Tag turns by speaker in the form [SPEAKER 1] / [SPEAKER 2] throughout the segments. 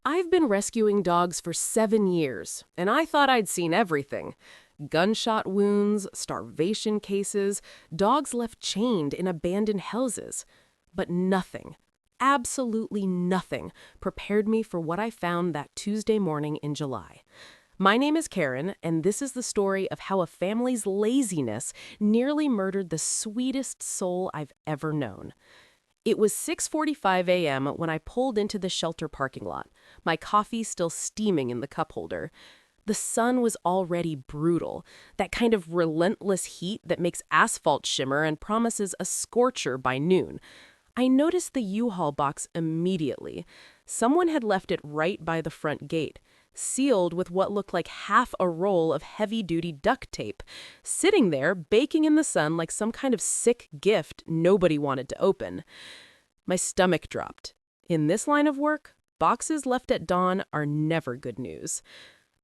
[SPEAKER 1] I've been rescuing dogs for 7 years, and I thought I'd seen everything. Gunshot wounds, starvation cases, dogs left chained in abandoned houses. But nothing, absolutely nothing, prepared me for what I found that Tuesday morning in July. My name is Karen, and this is the story of how a family's laziness nearly murdered the sweetest soul I've ever known. It was 6:45 a.m. when I pulled into the shelter parking lot, my coffee still steaming in the cup holder. The sun was already brutal, that kind of relentless heat that makes asphalt shimmer and promises a scorcher by noon. I noticed the U-Haul box immediately. Someone had left it right by the front gate, sealed with what looked like half a roll of heavy-duty duct tape, sitting there baking in the sun like some kind of sick gift nobody wanted to open. My stomach dropped. In this line of work, boxes left at dawn are never good news.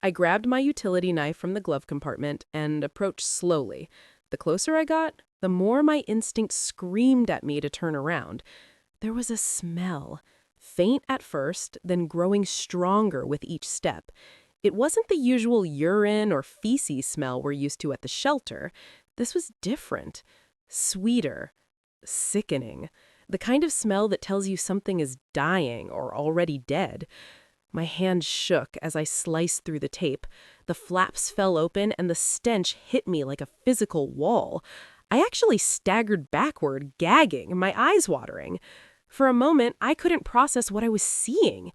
[SPEAKER 1] I grabbed my utility knife from the glove compartment and approached slowly. The closer I got, the more my instinct screamed at me to turn around. There was a smell, faint at first, then growing stronger with each step. It wasn't the usual urine or feces smell we're used to at the shelter. This was different, sweeter, sickening. The kind of smell that tells you something is dying or already dead. My hand shook as I sliced through the tape. The flaps fell open and the stench hit me like a physical wall. I actually staggered backward, gagging, my eyes watering. For a moment, I couldn't process what I was seeing.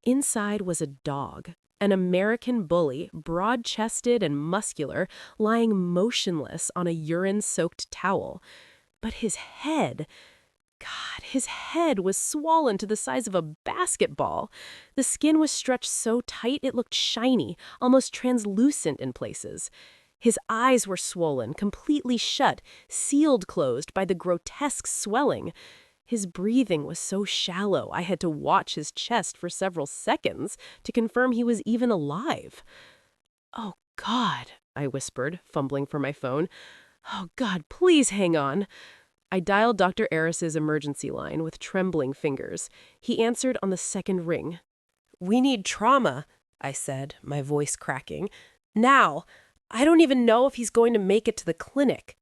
[SPEAKER 1] Inside was a dog, an American bully, broad-chested and muscular, lying motionless on a urine-soaked towel. But his head was swollen to the size of a basketball. The skin was stretched so tight it looked shiny, almost translucent in places. His eyes were swollen, completely shut, sealed closed by the grotesque swelling. His breathing was so shallow I had to watch his chest for several seconds to confirm he was even alive. "Oh, God," I whispered, fumbling for my phone. "Oh, God, please hang on." I dialed Dr. Eris's emergency line with trembling fingers. He answered on the second ring. "We need trauma," I said, my voice cracking. "Now! I don't even know if he's going to make it to the clinic."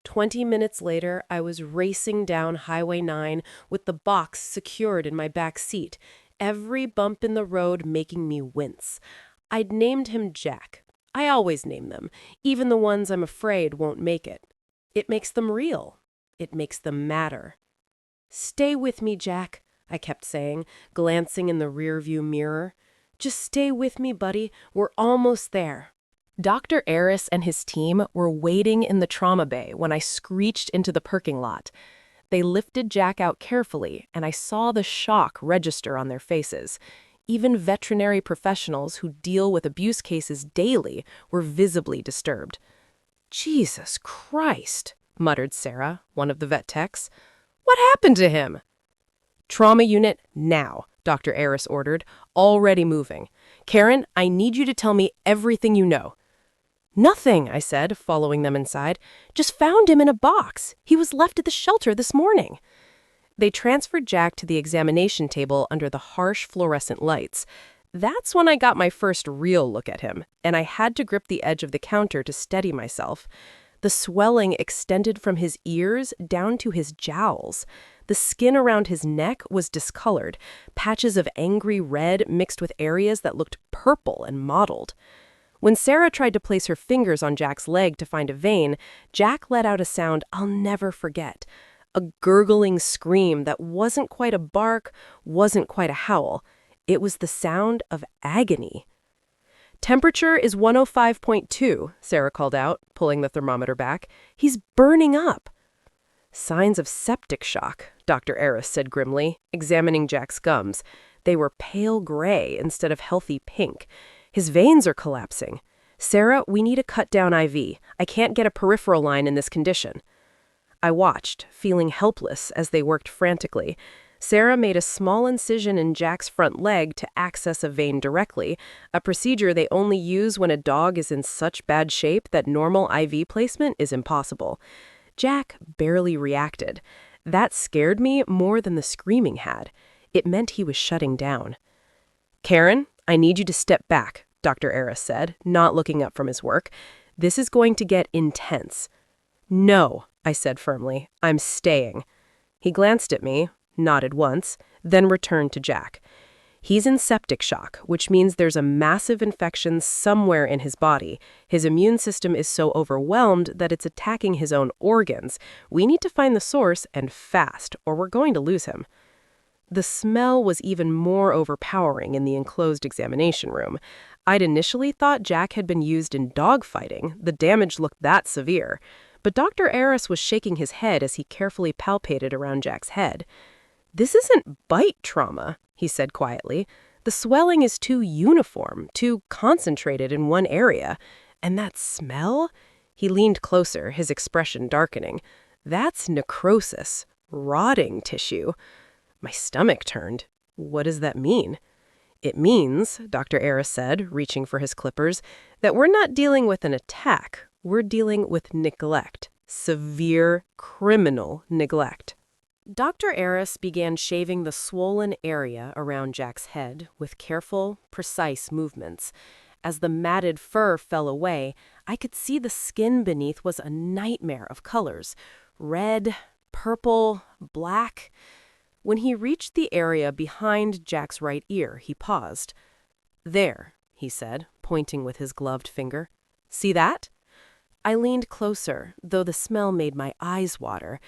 [SPEAKER 1] 20 minutes later, I was racing down Highway 9 with the box secured in my back seat, every bump in the road making me wince. I'd named him Jack. I always name them, even the ones I'm afraid won't make it. It makes them real. It makes them matter. "Stay with me, Jack," I kept saying, glancing in the rearview mirror. "Just stay with me, buddy. We're almost there." Dr. Eris and his team were waiting in the trauma bay when I screeched into the parking lot. They lifted Jack out carefully, and I saw the shock register on their faces. Even veterinary professionals who deal with abuse cases daily were visibly disturbed. "Jesus Christ," muttered Sarah, one of the vet techs. "What happened to him?" "Trauma unit, now," Dr. Eris ordered, already moving. "Karen, I need you to tell me everything you know." "Nothing," I said, following them inside. "Just found him in a box. He was left at the shelter this morning." They transferred Jack to the examination table under the harsh fluorescent lights. That's when I got my first real look at him, and I had to grip the edge of the counter to steady myself. The swelling extended from his ears down to his jowls. The skin around his neck was discolored, patches of angry red mixed with areas that looked purple and mottled. When Sarah tried to place her fingers on Jack's leg to find a vein, Jack let out a sound I'll never forget. A gurgling scream that wasn't quite a bark, wasn't quite a howl. It was the sound of agony. "Temperature is 105.2, Sarah called out, pulling the thermometer back. "He's burning up." "Signs of septic shock," Dr. Eris said grimly, examining Jack's gums. They were pale gray instead of healthy pink. "His veins are collapsing. Sarah, we need a cut-down IV. I can't get a peripheral line in this condition." I watched, feeling helpless as they worked frantically. Sarah made a small incision in Jack's front leg to access a vein directly, a procedure they only use when a dog is in such bad shape that normal IV placement is impossible. Jack barely reacted. That scared me more than the screaming had. It meant he was shutting down. Karen, I need you to step back, Dr. Aris said, not looking up from his work. This is going to get intense. No, I said firmly. I'm staying. He glanced at me, nodded once, then returned to Jack. He's in septic shock, which means there's a massive infection somewhere in his body. His immune system is so overwhelmed that it's attacking his own organs. We need to find the source, and fast, or we're going to lose him. The smell was even more overpowering in the enclosed examination room. I'd initially thought Jack had been used in dogfighting. The damage looked that severe. But Dr. Aris was shaking his head as he carefully palpated around Jack's head. This isn't bite trauma, he said quietly. The swelling is too uniform, too concentrated in one area. And that smell? He leaned closer, his expression darkening. That's necrosis, rotting tissue. My stomach turned. What does that mean? It means, Dr. Aris said, reaching for his clippers, that we're not dealing with an attack. We're dealing with neglect. Severe, criminal neglect. Dr. Aris began shaving the swollen area around Jack's head with careful, precise movements. As the matted fur fell away, I could see the skin beneath was a nightmare of colors. Red, purple, black. When he reached the area behind Jack's right ear, he paused. There, he said, pointing with his gloved finger. See that? I leaned closer, though the smell made my eyes water.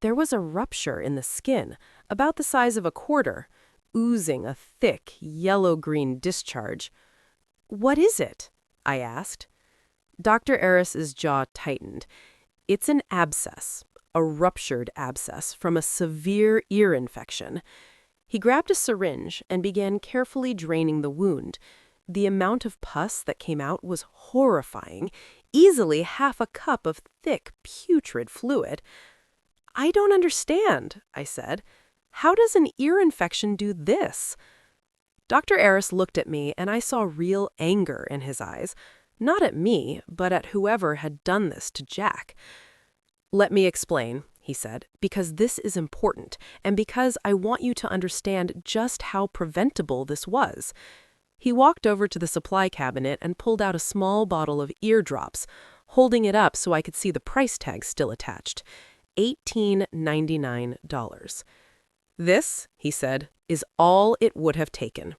[SPEAKER 1] There was a rupture in the skin, about the size of a quarter, oozing a thick, yellow-green discharge. What is it? I asked. Dr. Aris's jaw tightened. It's an abscess, a ruptured abscess from a severe ear infection. He grabbed a syringe and began carefully draining the wound. The amount of pus that came out was horrifying, easily half a cup of thick, putrid fluid. I don't understand, I said. How does an ear infection do this? Dr. Aris looked at me, and I saw real anger in his eyes. Not at me, but at whoever had done this to Jack. Let me explain, he said, because this is important, and because I want you to understand just how preventable this was. He walked over to the supply cabinet and pulled out a small bottle of ear drops, holding it up so I could see the price tag still attached. $18.99. This, he said, is all it would have taken.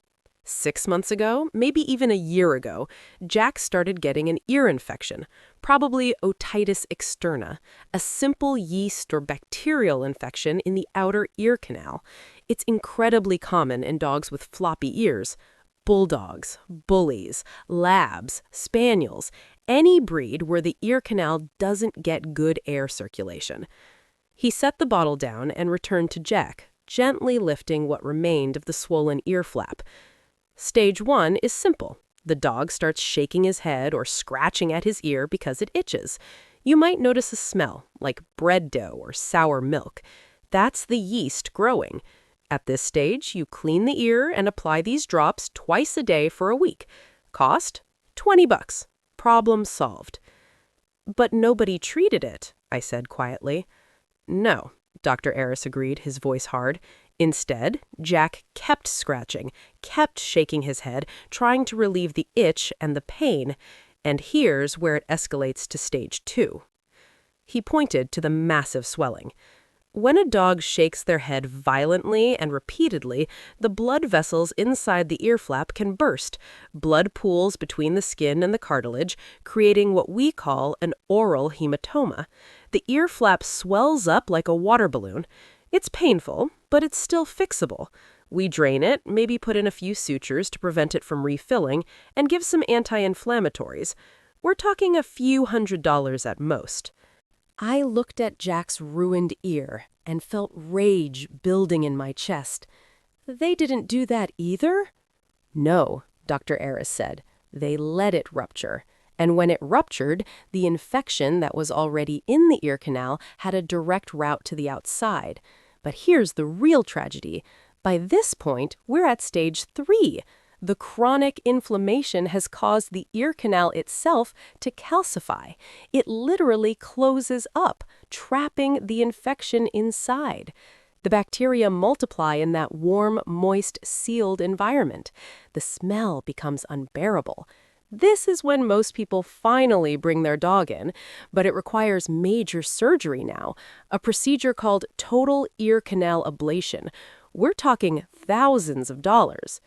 [SPEAKER 1] 6 months ago, maybe even a year ago, Jack started getting an ear infection, probably otitis externa, a simple yeast or bacterial infection in the outer ear canal. It's incredibly common in dogs with floppy ears. Bulldogs, bullies, labs, spaniels, any breed where the ear canal doesn't get good air circulation. He set the bottle down and returned to Jack, gently lifting what remained of the swollen ear flap. Stage 1 is simple. The dog starts shaking his head or scratching at his ear because it itches. You might notice a smell, like bread dough or sour milk. That's the yeast growing. At this stage, you clean the ear and apply these drops twice a day for a week. Cost? $20. Problem solved. But nobody treated it, I said quietly. No, Dr. Aris agreed, his voice hard. Instead, Jack kept scratching, kept shaking his head, trying to relieve the itch and the pain. And here's where it escalates to stage 2. He pointed to the massive swelling. When a dog shakes their head violently and repeatedly, the blood vessels inside the ear flap can burst. Blood pools between the skin and the cartilage, creating what we call an oral hematoma. The ear flap swells up like a water balloon. It's painful, but it's still fixable. We drain it, maybe put in a few sutures to prevent it from refilling, and give some anti-inflammatories. We're talking a few $100s at most. I looked at Jack's ruined ear and felt rage building in my chest. They didn't do that either? No, Dr. Aris said. They let it rupture. And when it ruptured, the infection that was already in the ear canal had a direct route to the outside. But here's the real tragedy. By this point, we're at stage 3. The chronic inflammation has caused the ear canal itself to calcify. It literally closes up, trapping the infection inside. The bacteria multiply in that warm, moist, sealed environment. The smell becomes unbearable. This is when most people finally bring their dog in, but it requires major surgery now, a procedure called total ear canal ablation. We're talking thousands of dollars.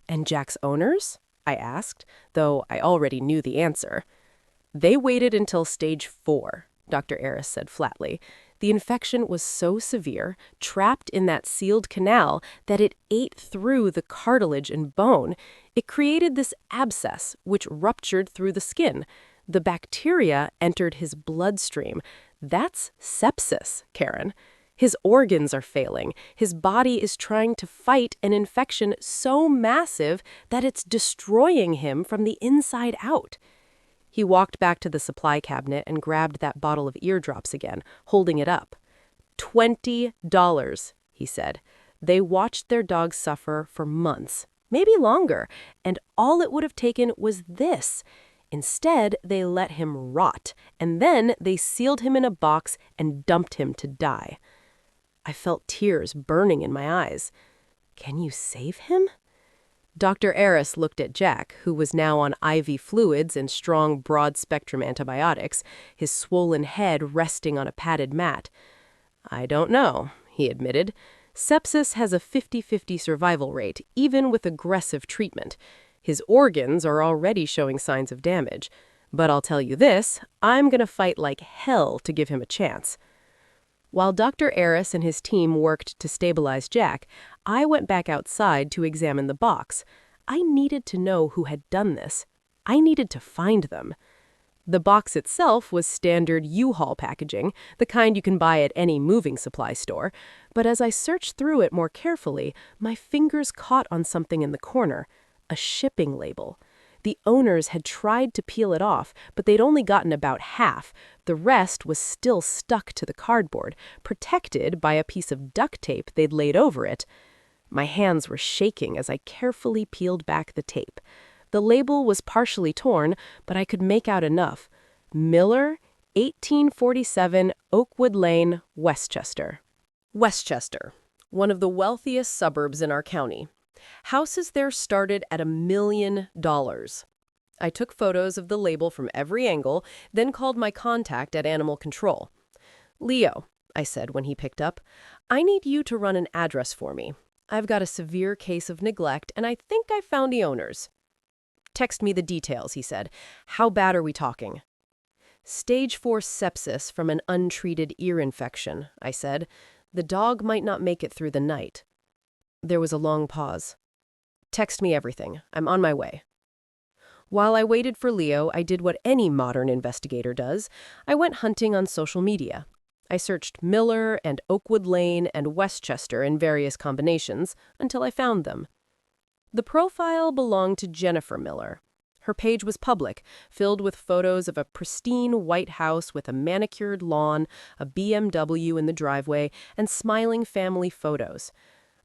[SPEAKER 1] And Jack's owners? I asked, though I already knew the answer. They waited until stage 4, Dr. Aris said flatly. The infection was so severe, trapped in that sealed canal, that it ate through the cartilage and bone. It created this abscess, which ruptured through the skin. The bacteria entered his bloodstream. That's sepsis, Karen. His organs are failing. His body is trying to fight an infection so massive that it's destroying him from the inside out. He walked back to the supply cabinet and grabbed that bottle of eardrops again, holding it up. $20, he said. They watched their dog suffer for months, maybe longer, and all it would have taken was this. Instead, they let him rot, and then they sealed him in a box and dumped him to die. I felt tears burning in my eyes. Can you save him? Dr. Aris looked at Jack, who was now on IV fluids and strong, broad-spectrum antibiotics, his swollen head resting on a padded mat. I don't know, he admitted. Sepsis has a 50-50 survival rate, even with aggressive treatment. His organs are already showing signs of damage. But I'll tell you this, I'm going to fight like hell to give him a chance. While Dr. Aris and his team worked to stabilize Jack, I went back outside to examine the box. I needed to know who had done this. I needed to find them. The box itself was standard U-Haul packaging, the kind you can buy at any moving supply store. But as I searched through it more carefully, my fingers caught on something in the corner, a shipping label. The owners had tried to peel it off, but they'd only gotten about half. The rest was still stuck to the cardboard, protected by a piece of duct tape they'd laid over it. My hands were shaking as I carefully peeled back the tape. The label was partially torn, but I could make out enough. Miller, 1847 Oakwood Lane, Westchester. Westchester, one of the wealthiest suburbs in our county. Houses there started at $1 million. I took photos of the label from every angle, then called my contact at Animal Control. Leo, I said when he picked up, I need you to run an address for me. I've got a severe case of neglect, and I think I found the owners. Text me the details, he said. How bad are we talking? Stage 4 sepsis from an untreated ear infection, I said. The dog might not make it through the night. There was a long pause. Text me everything. I'm on my way. While I waited for Leo, I did what any modern investigator does. I went hunting on social media. I searched Miller and Oakwood Lane and Westchester in various combinations until I found them. The profile belonged to Jennifer Miller. Her page was public, filled with photos of a pristine white house with a manicured lawn, a BMW in the driveway, and smiling family photos.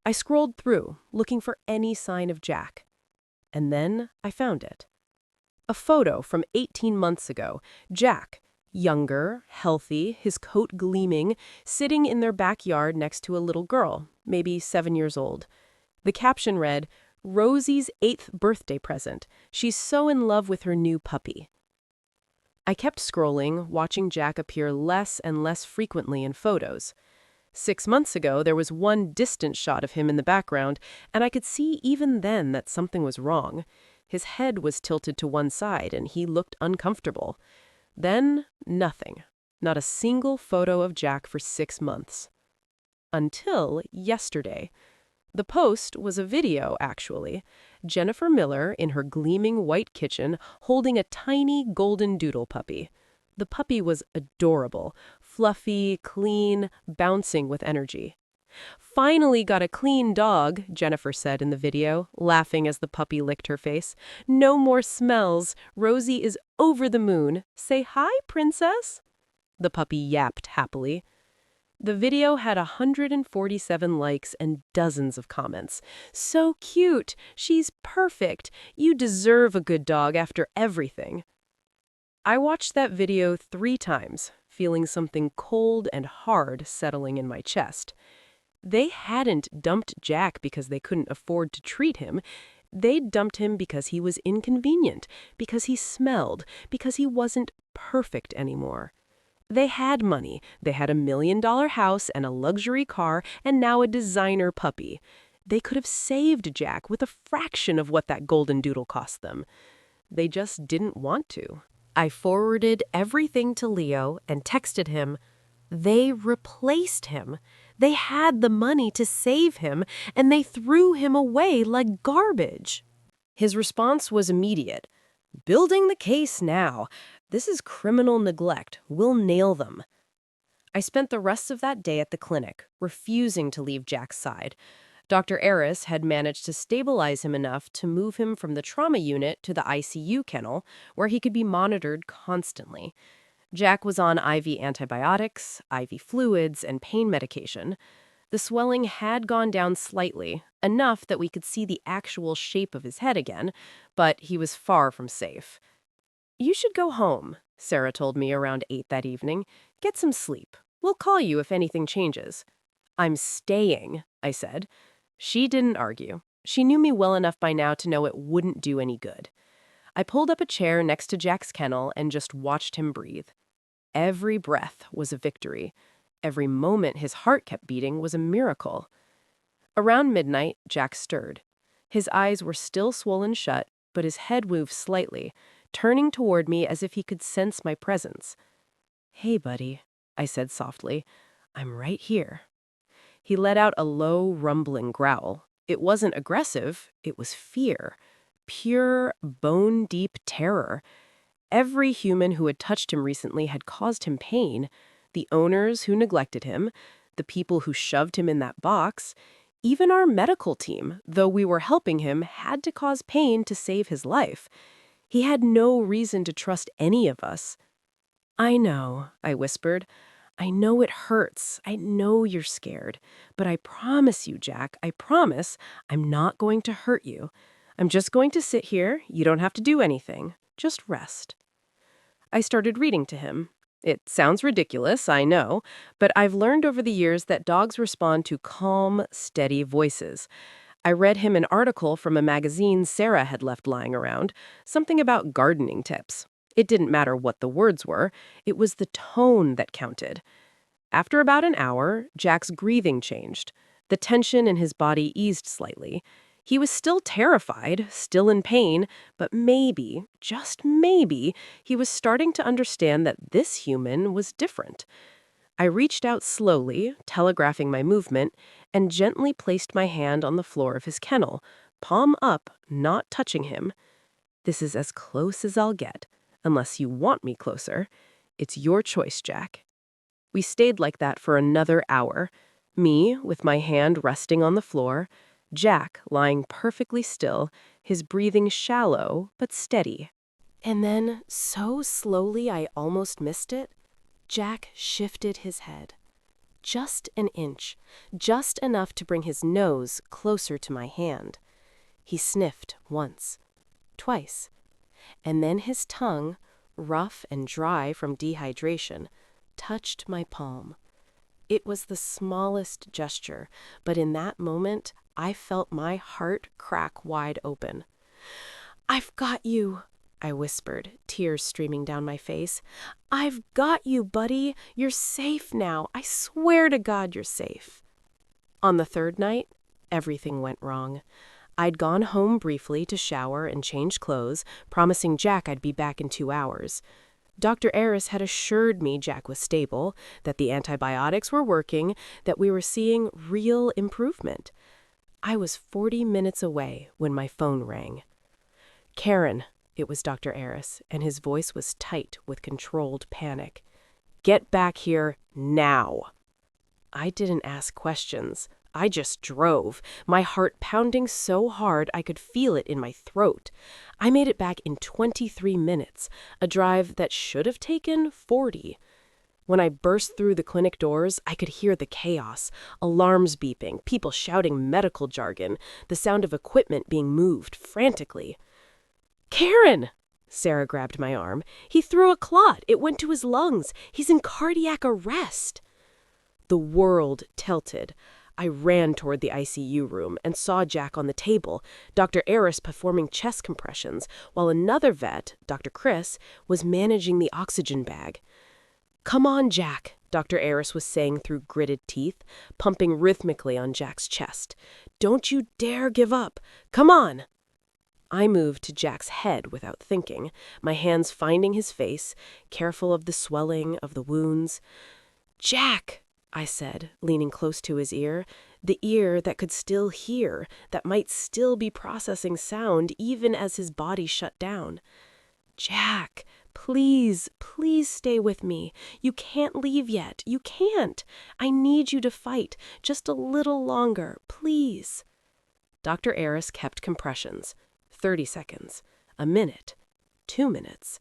[SPEAKER 1] I scrolled through, looking for any sign of Jack. And then I found it. A photo from 18 months ago. Jack, younger, healthy, his coat gleaming, sitting in their backyard next to a little girl, maybe 7 years old. The caption read, Rosie's 8th birthday present. She's so in love with her new puppy. I kept scrolling, watching Jack appear less and less frequently in photos. 6 months ago, there was one distant shot of him in the background, and I could see even then that something was wrong. His head was tilted to one side, and he looked uncomfortable. Then, nothing. Not a single photo of Jack for 6 months. Until yesterday. The post was a video, actually. Jennifer Miller in her gleaming white kitchen holding a tiny golden doodle puppy. The puppy was adorable, fluffy, clean, bouncing with energy. Finally got a clean dog, Jennifer said in the video, laughing as the puppy licked her face. No more smells. Rosie is over the moon. Say hi, princess. The puppy yapped happily. The video had 147 likes and dozens of comments. So cute. She's perfect. You deserve a good dog after everything. I watched that video 3 times, feeling something cold and hard settling in my chest. They hadn't dumped Jack because they couldn't afford to treat him. They'd dumped him because he was inconvenient, because he smelled, because he wasn't perfect anymore. They had money. They had $1 million house and a luxury car and now a designer puppy. They could have saved Jack with a fraction of what that golden doodle cost them. They just didn't want to. I forwarded everything to Leo and texted him. They replaced him. They had the money to save him, and they threw him away like garbage. His response was immediate. Building the case now. This is criminal neglect. We'll nail them. I spent the rest of that day at the clinic, refusing to leave Jack's side. Dr. Aris had managed to stabilize him enough to move him from the trauma unit to the ICU kennel, where he could be monitored constantly. Jack was on IV antibiotics, IV fluids, and pain medication. The swelling had gone down slightly, enough that we could see the actual shape of his head again, but he was far from safe. You should go home, Sarah told me around 8 that evening. Get some sleep. We'll call you if anything changes. I'm staying, I said. She didn't argue. She knew me well enough by now to know it wouldn't do any good. I pulled up a chair next to Jack's kennel and just watched him breathe. Every breath was a victory. Every moment his heart kept beating was a miracle. Around midnight, Jack stirred. His eyes were still swollen shut, but his head moved slightly, turning toward me as if he could sense my presence. Hey, buddy, I said softly. I'm right here. He let out a low, rumbling growl. It wasn't aggressive, it was fear. Pure, bone-deep terror. Every human who had touched him recently had caused him pain. The owners who neglected him, the people who shoved him in that box, even our medical team, though we were helping him, had to cause pain to save his life. He had no reason to trust any of us. I know, I whispered. I know it hurts. I know you're scared. But I promise you, Jack, I promise I'm not going to hurt you. I'm just going to sit here. You don't have to do anything. Just rest. I started reading to him. It sounds ridiculous, I know, but I've learned over the years that dogs respond to calm, steady voices. I read him an article from a magazine Sarah had left lying around, something about gardening tips. It didn't matter what the words were, it was the tone that counted. After about an hour, Jack's breathing changed. The tension in his body eased slightly. He was still terrified, still in pain, but maybe, just maybe, he was starting to understand that this human was different. I reached out slowly, telegraphing my movement, and gently placed my hand on the floor of his kennel, palm up, not touching him. This is as close as I'll get. Unless you want me closer. It's your choice, Jack. We stayed like that for another hour. Me, with my hand resting on the floor. Jack lying perfectly still, his breathing shallow but steady. And then, so slowly I almost missed it, Jack shifted his head. Just an inch, just enough to bring his nose closer to my hand. He sniffed once, twice. And then his tongue, rough and dry from dehydration, touched my palm. It was the smallest gesture, but in that moment, I felt my heart crack wide open. "I've got you," I whispered, tears streaming down my face. "I've got you, buddy. You're safe now. I swear to God you're safe." On the third night, everything went wrong. I'd gone home briefly to shower and change clothes, promising Jack I'd be back in 2 hours. Dr. Aris had assured me Jack was stable, that the antibiotics were working, that we were seeing real improvement. I was 40 minutes away when my phone rang. "Karen," it was Dr. Aris, and his voice was tight with controlled panic. "Get back here now." I didn't ask questions. I just drove, my heart pounding so hard I could feel it in my throat. I made it back in 23 minutes, a drive that should have taken 40. When I burst through the clinic doors, I could hear the chaos, alarms beeping, people shouting medical jargon, the sound of equipment being moved frantically. "Karen!" Sarah grabbed my arm. "He threw a clot. It went to his lungs. He's in cardiac arrest." The world tilted. I ran toward the ICU room and saw Jack on the table, Dr. Aris performing chest compressions, while another vet, Dr. Chris, was managing the oxygen bag. "Come on, Jack," Dr. Aris was saying through gritted teeth, pumping rhythmically on Jack's chest. "Don't you dare give up. Come on." I moved to Jack's head without thinking, my hands finding his face, careful of the swelling, of the wounds. "Jack," I said, leaning close to his ear, the ear that could still hear, that might still be processing sound even as his body shut down. "Jack, please, please stay with me. You can't leave yet. You can't. I need you to fight. Just a little longer, please." Dr. Aris kept compressions. 30 seconds. A minute. 2 minutes.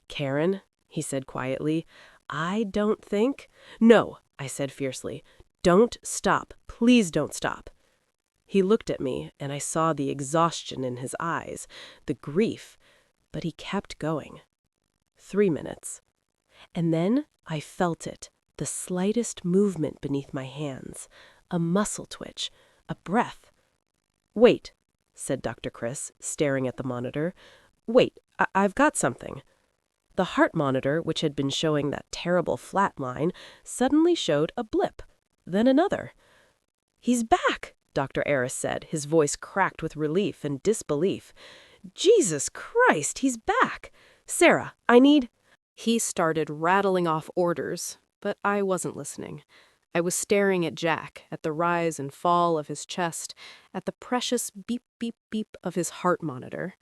[SPEAKER 1] "Karen," he said quietly, "I don't think—" "No," I said fiercely. "Don't stop. Please don't stop." He looked at me, and I saw the exhaustion in his eyes, the grief, but he kept going. 3 minutes. And then I felt it, the slightest movement beneath my hands, a muscle twitch, a breath. "Wait," said Dr. Chris, staring at the monitor. "Wait, I've got something." The heart monitor, which had been showing that terrible flat line, suddenly showed a blip, then another. "He's back," Dr. Aris said, his voice cracked with relief and disbelief. "Jesus Christ, he's back! Sarah, I need—" He started rattling off orders, but I wasn't listening. I was staring at Jack, at the rise and fall of his chest, at the precious beep, beep, beep of his heart monitor.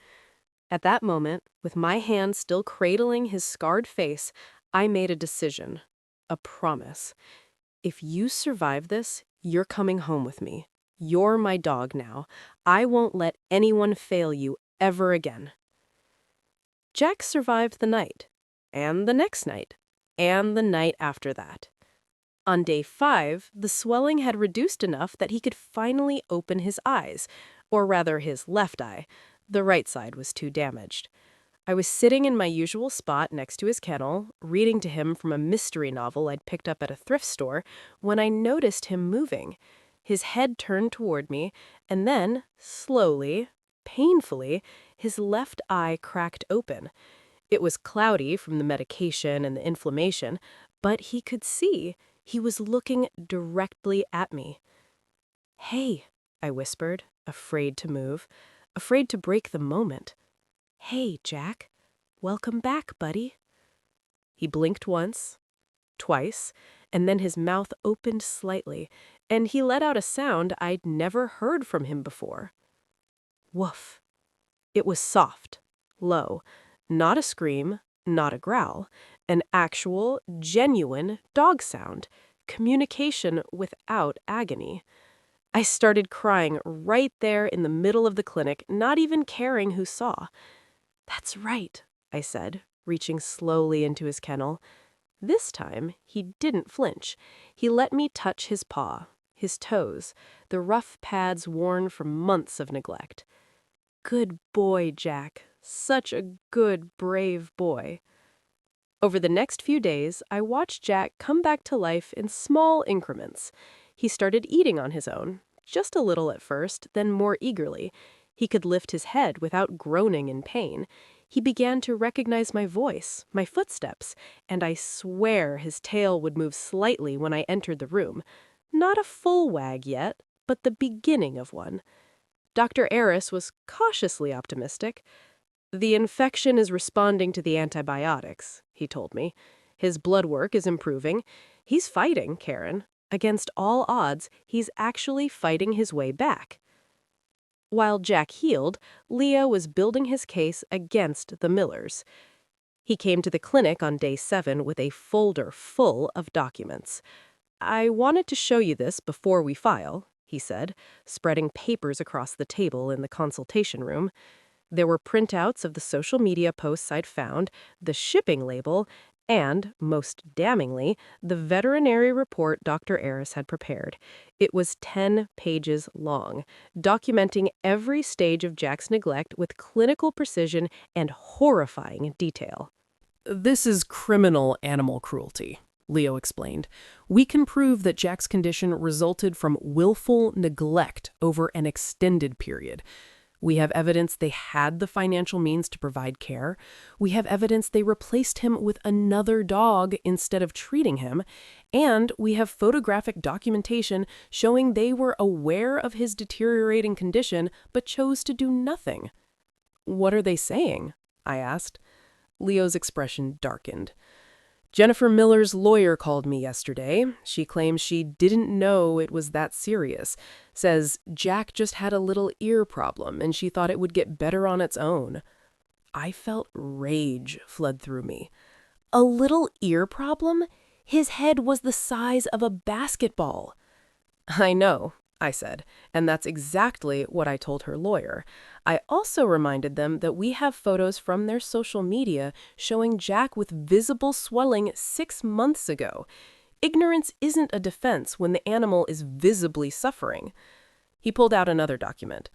[SPEAKER 1] At that moment, with my hand still cradling his scarred face, I made a decision, a promise. If you survive this, you're coming home with me. You're my dog now. I won't let anyone fail you ever again. Jack survived the night, and the next night, and the night after that. On day 5, the swelling had reduced enough that he could finally open his eyes, or rather his left eye. The right side was too damaged. I was sitting in my usual spot next to his kennel, reading to him from a mystery novel I'd picked up at a thrift store, when I noticed him moving. His head turned toward me, and then, slowly, painfully, his left eye cracked open. It was cloudy from the medication and the inflammation, but he could see. He was looking directly at me. "Hey," I whispered, afraid to move, afraid to break the moment. "Hey, Jack. Welcome back, buddy." He blinked once, twice, and then his mouth opened slightly, and he let out a sound I'd never heard from him before. Woof. It was soft, low, not a scream, not a growl, an actual, genuine dog sound, communication without agony. I started crying right there in the middle of the clinic, not even caring who saw. "That's right," I said, reaching slowly into his kennel. This time, he didn't flinch. He let me touch his paw, his toes, the rough pads worn from months of neglect. "Good boy, Jack. Such a good, brave boy." Over the next few days, I watched Jack come back to life in small increments. He started eating on his own, just a little at first, then more eagerly. He could lift his head without groaning in pain. He began to recognize my voice, my footsteps, and I swear his tail would move slightly when I entered the room. Not a full wag yet, but the beginning of one. Dr. Aris was cautiously optimistic. "The infection is responding to the antibiotics," he told me. "His blood work is improving. He's fighting, Karen. Against all odds, he's actually fighting his way back." While Jack healed, Leah was building his case against the Millers. He came to the clinic on day 7 with a folder full of documents. "I wanted to show you this before we file," he said, spreading papers across the table in the consultation room. There were printouts of the social media posts I'd found, the shipping label, and, most damningly, the veterinary report Dr. Aris had prepared. It was 10 pages long, documenting every stage of Jack's neglect with clinical precision and horrifying detail. "This is criminal animal cruelty,"
[SPEAKER 2] Leo explained. We can prove that Jack's condition resulted from willful neglect over an extended period. We have evidence they had the financial means to provide care. We have evidence they replaced him with another dog instead of treating him. And we have photographic documentation showing they were aware of his deteriorating condition but chose to do nothing. What are they saying? I asked. Leo's expression darkened. Jennifer Miller's lawyer called me yesterday. She claims she didn't know it was that serious. Says Jack just had a little ear problem and she thought it would get better on its own. I felt rage flood through me. A little ear problem? His head was the size of a basketball. I know, I said, and that's exactly what I told her lawyer. I also reminded them that we have photos from their social media showing Jack with visible swelling 6 months ago. Ignorance isn't a defense when the animal is visibly suffering. He pulled out another document.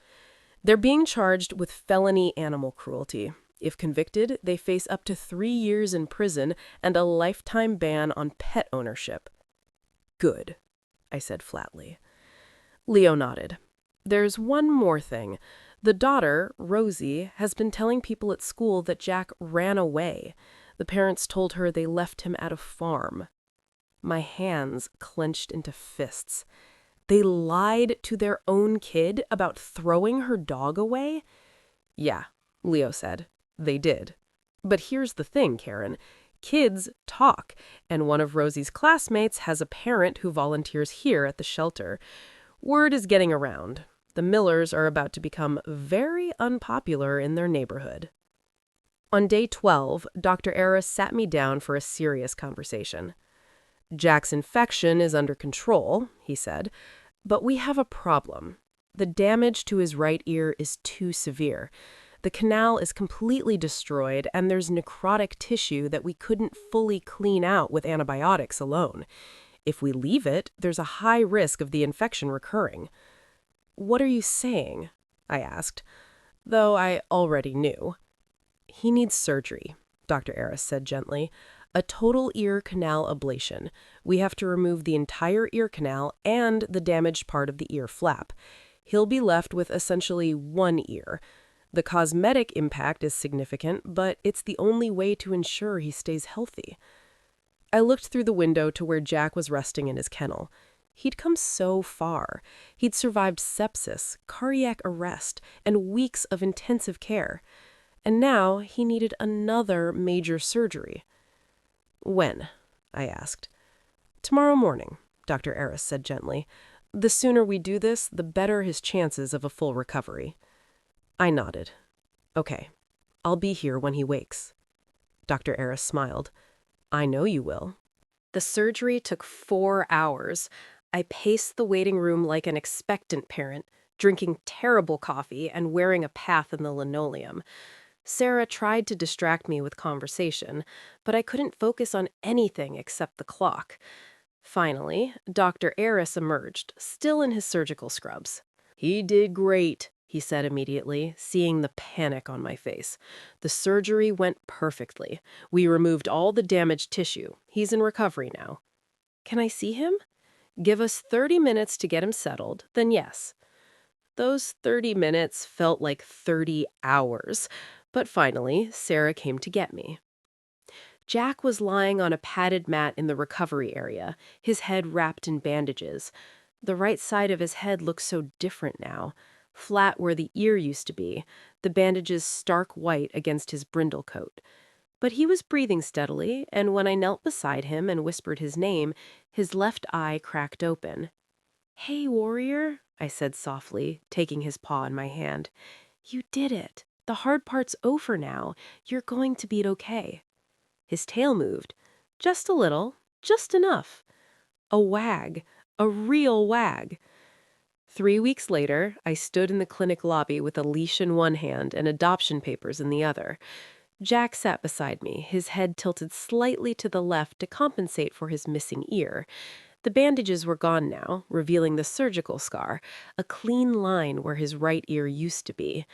[SPEAKER 2] They're being charged with felony animal cruelty. If convicted, they face up to 3 years in prison and a lifetime ban on pet ownership. Good, I said flatly. Leo nodded. There's one more thing. The daughter, Rosie, has been telling people at school that Jack ran away. The parents told her they left him at a farm. My hands clenched into fists. They lied to their own kid about throwing her dog away? Yeah, Leo said. They did. But here's the thing, Karen. Kids talk, and one of Rosie's classmates has a parent who volunteers here at the shelter. Word is getting around. The Millers are about to become very unpopular in their neighborhood. On day 12, Dr. Aris sat me down for a serious conversation. Jack's infection is under control, he said, but we have a problem. The damage to his right ear is too severe. The canal is completely destroyed, and there's necrotic tissue that we couldn't fully clean out with antibiotics alone. If we leave it, there's a high risk of the infection recurring. What are you saying? I asked, though I already knew. He needs surgery, Dr. Aris said gently. A total ear canal ablation. We have to remove the entire ear canal and the damaged part of the ear flap. He'll be left with essentially one ear. The cosmetic impact is significant, but it's the only way to ensure he stays healthy. I looked through the window to where Jack was resting in his kennel. He'd come so far. He'd survived sepsis, cardiac arrest, and weeks of intensive care. And now he needed another major surgery. When? I asked. Tomorrow morning, Dr. Aris said gently. The sooner we do this, the better his chances of a full recovery. I nodded. Okay, I'll be here when he wakes. Dr. Aris smiled. I know you will. The surgery took 4 hours. I paced the waiting room like an expectant parent, drinking terrible coffee and wearing a path in the linoleum. Sarah tried to distract me with conversation, but I couldn't focus on anything except the clock. Finally, Dr. Aris emerged, still in his surgical scrubs. He did great, he said immediately, seeing the panic on my face. The surgery went perfectly. We removed all the damaged tissue. He's in recovery now. Can I see him? Give us 30 minutes to get him settled, then yes. Those 30 minutes felt like 30 hours. But finally, Sarah came to get me. Jack was lying on a padded mat in the recovery area, his head wrapped in bandages. The right side of his head looked so different now, flat where the ear used to be, the bandages stark white against his brindle coat. But he was breathing steadily, and when I knelt beside him and whispered his name, his left eye cracked open. "Hey, warrior," I said softly, taking his paw in my hand. "You did it. The hard part's over now. You're going to be okay." His tail moved. Just a little. Just enough. A wag. A real wag. 3 weeks later, I stood in the clinic lobby with a leash in one hand and adoption papers in the other. Jack sat beside me, his head tilted slightly to the left to compensate for his missing ear. The bandages were gone now, revealing the surgical scar, a clean line where his right ear used to be.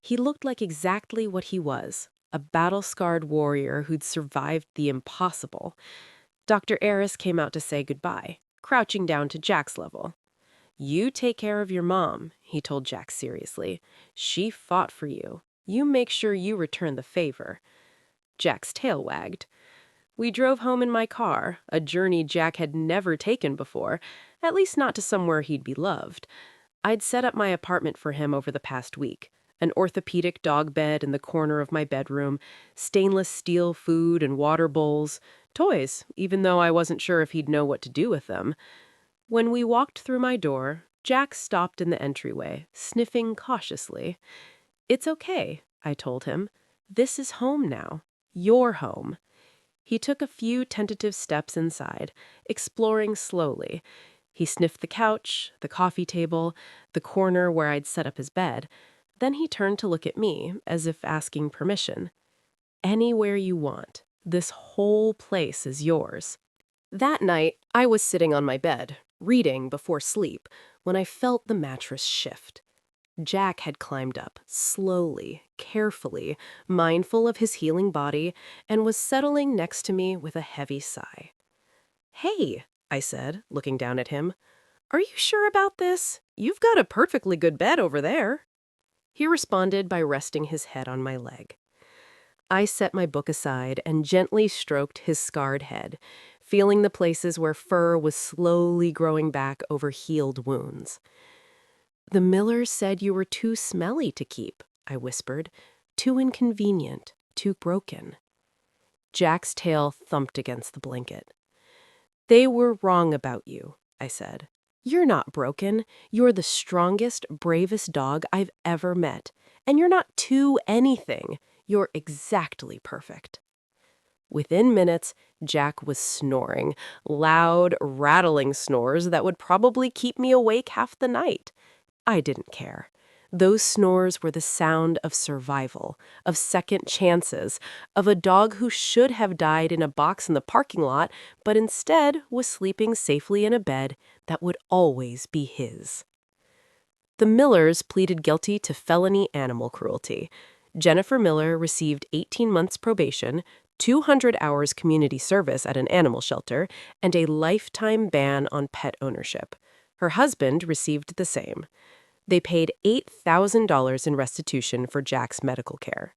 [SPEAKER 2] He looked like exactly what he was, a battle-scarred warrior who'd survived the impossible.
[SPEAKER 1] Dr. Eris came out to say goodbye, crouching down to Jack's level. "You take care of your mom," he told Jack seriously. "She fought for you. You make sure you return the favor." Jack's tail wagged. We drove home in my car, a journey Jack had never taken before, at least not to somewhere he'd be loved. I'd set up my apartment for him over the past week. An orthopedic dog bed in the corner of my bedroom, stainless steel food and water bowls, toys, even though I wasn't sure if he'd know what to do with them. When we walked through my door, Jack stopped in the entryway, sniffing cautiously. "It's okay," I told him. "This is home now. Your home." He took a few tentative steps inside, exploring slowly. He sniffed the couch, the coffee table, the corner where I'd set up his bed. Then he turned to look at me, as if asking permission. "Anywhere you want. This whole place is yours." That night, I was sitting on my bed, reading before sleep, when I felt the mattress shift. Jack had climbed up, slowly, carefully, mindful of his healing body, and was settling next to me with a heavy sigh. "Hey," I said, looking down at him. "Are you sure about this? You've got a perfectly good bed over there." He responded by resting his head on my leg. I set my book aside and gently stroked his scarred head, feeling the places where fur was slowly growing back over healed wounds. "The Millers said you were too smelly to keep," I whispered. "Too inconvenient, too broken." Jack's tail thumped against the blanket. "They were wrong about you," I said. "You're not broken. You're the strongest, bravest dog I've ever met. And you're not too anything. You're exactly perfect." Within minutes, Jack was snoring, loud, rattling snores that would probably keep me awake half the night. I didn't care. Those snores were the sound of survival, of second chances, of a dog who should have died in a box in the parking lot, but instead was sleeping safely in a bed that would always be his. The Millers pleaded guilty to felony animal cruelty. Jennifer Miller received 18 months probation, 200 hours community service at an animal shelter, and a lifetime ban on pet ownership. Her husband received the same. They paid $8,000 in restitution for Jack's medical care.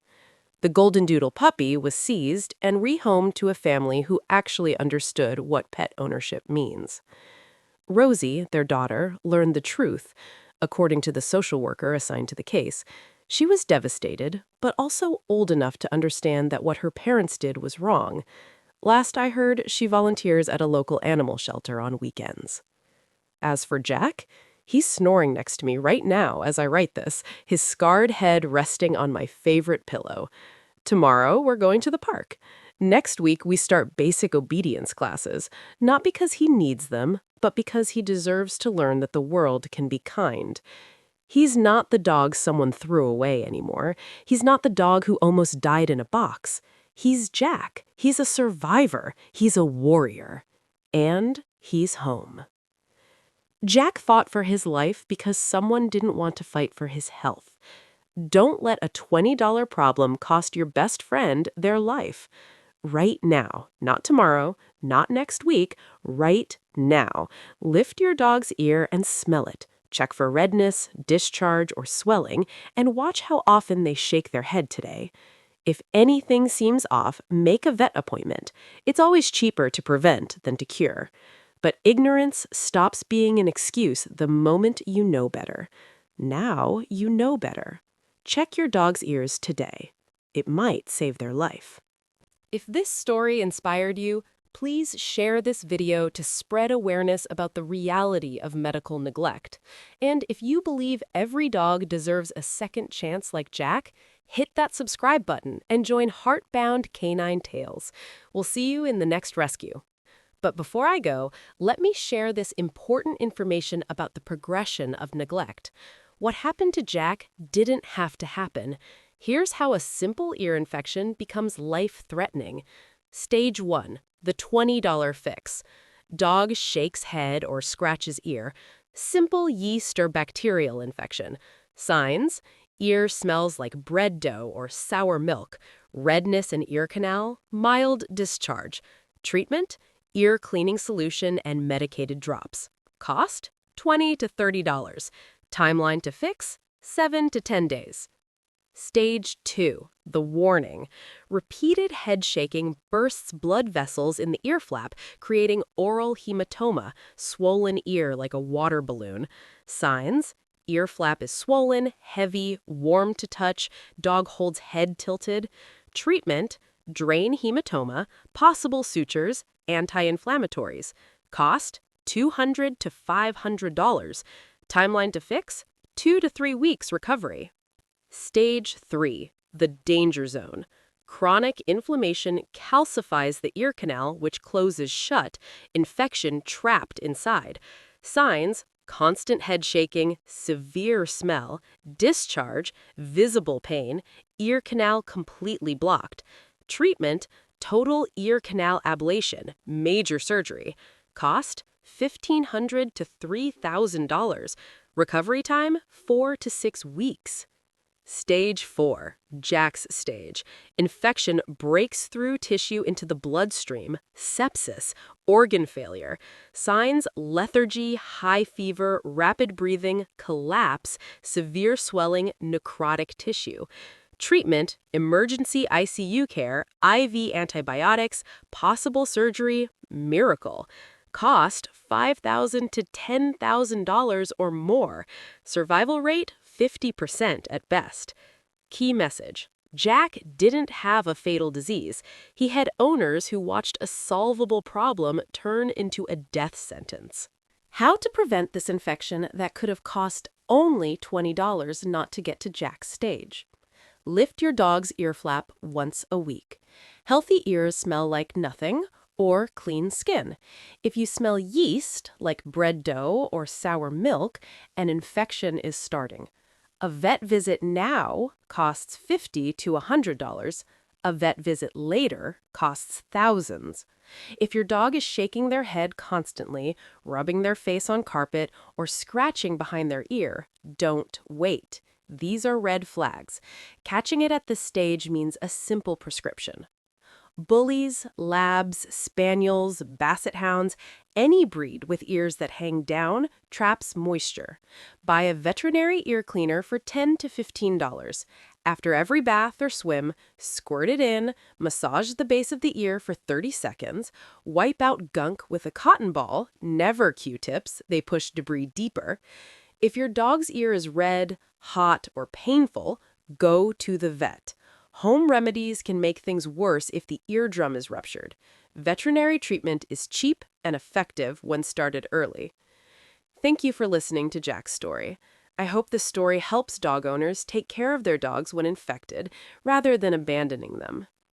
[SPEAKER 1] The Golden Doodle puppy was seized and rehomed to a family who actually understood what pet ownership means. Rosie, their daughter, learned the truth. According to the social worker assigned to the case, she was devastated, but also old enough to understand that what her parents did was wrong. Last I heard, she volunteers at a local animal shelter on weekends. As for Jack, he's snoring next to me right now as I write this, his scarred head resting on my favorite pillow. Tomorrow, we're going to the park. Next week, we start basic obedience classes, not because he needs them, but because he deserves to learn that the world can be kind. He's not the dog someone threw away anymore. He's not the dog who almost died in a box. He's Jack. He's a survivor. He's a warrior. And he's home. Jack fought for his life because someone didn't want to fight for his health. Don't let a $20 problem cost your best friend their life. Right now, not tomorrow, not next week, right now. Lift your dog's ear and smell it. Check for redness, discharge, or swelling, and watch how often they shake their head today. If anything seems off, make a vet appointment. It's always cheaper to prevent than to cure. But ignorance stops being an excuse the moment you know better. Now you know better. Check your dog's ears today. It might save their life. If this story inspired you, please share this video to spread awareness about the reality of medical neglect. And if you believe every dog deserves a second chance like Jack, hit that subscribe button and join Heartbound Canine Tales. We'll see you in the next rescue. But before I go, let me share this important information about the progression of neglect. What happened to Jack didn't have to happen. Here's how a simple ear infection becomes life-threatening. Stage 1, the $20 fix. Dog shakes head or scratches ear. Simple yeast or bacterial infection. Signs: ear smells like bread dough or sour milk. Redness in ear canal. Mild discharge. Treatment: ear cleaning solution and medicated drops. Cost? $20 to $30. Timeline to fix? 7 to 10 days. Stage 2, the warning. Repeated head shaking bursts blood vessels in the ear flap, creating oral hematoma, swollen ear like a water balloon. Signs: ear flap is swollen, heavy, warm to touch, dog holds head tilted. Treatment: drain hematoma, possible sutures, anti-inflammatories. Cost: $200 to $500. Timeline to fix? 2 to 3 weeks recovery. Stage 3, the danger zone. Chronic inflammation calcifies the ear canal, which closes shut, infection trapped inside. Signs: constant head shaking, severe smell, discharge, visible pain, ear canal completely blocked. Treatment: total ear canal ablation, major surgery. Cost: $1,500 to $3,000. Recovery time: 4 to 6 weeks. Stage 4, Jack's stage. Infection breaks through tissue into the bloodstream, sepsis, organ failure. Signs: lethargy, high fever, rapid breathing, collapse, severe swelling, necrotic tissue. Treatment: emergency ICU care, IV antibiotics, possible surgery, miracle. Cost: $5,000 to $10,000 or more. Survival rate: 50% at best. Key message: Jack didn't have a fatal disease. He had owners who watched a solvable problem turn into a death sentence. How to prevent this infection that could have cost only $20 not to get to Jack's stage. Lift your dog's ear flap once a week. Healthy ears smell like nothing or clean skin. If you smell yeast, like bread dough or sour milk, an infection is starting. A vet visit now costs $50 to $100. A vet visit later costs thousands. If your dog is shaking their head constantly, rubbing their face on carpet, or scratching behind their ear, don't wait. These are red flags. Catching it at this stage means a simple prescription. Bullies, labs, spaniels, basset hounds, any breed with ears that hang down traps moisture. Buy a veterinary ear cleaner for $10 to $15. After every bath or swim, squirt it in, massage the base of the ear for 30 seconds, wipe out gunk with a cotton ball, never Q-tips, they push debris deeper. If your dog's ear is red, hot, or painful, go to the vet. Home remedies can make things worse if the eardrum is ruptured. Veterinary treatment is cheap and effective when started early. Thank you for listening to Jack's story. I hope this story helps dog owners take care of their dogs when infected, rather than abandoning them.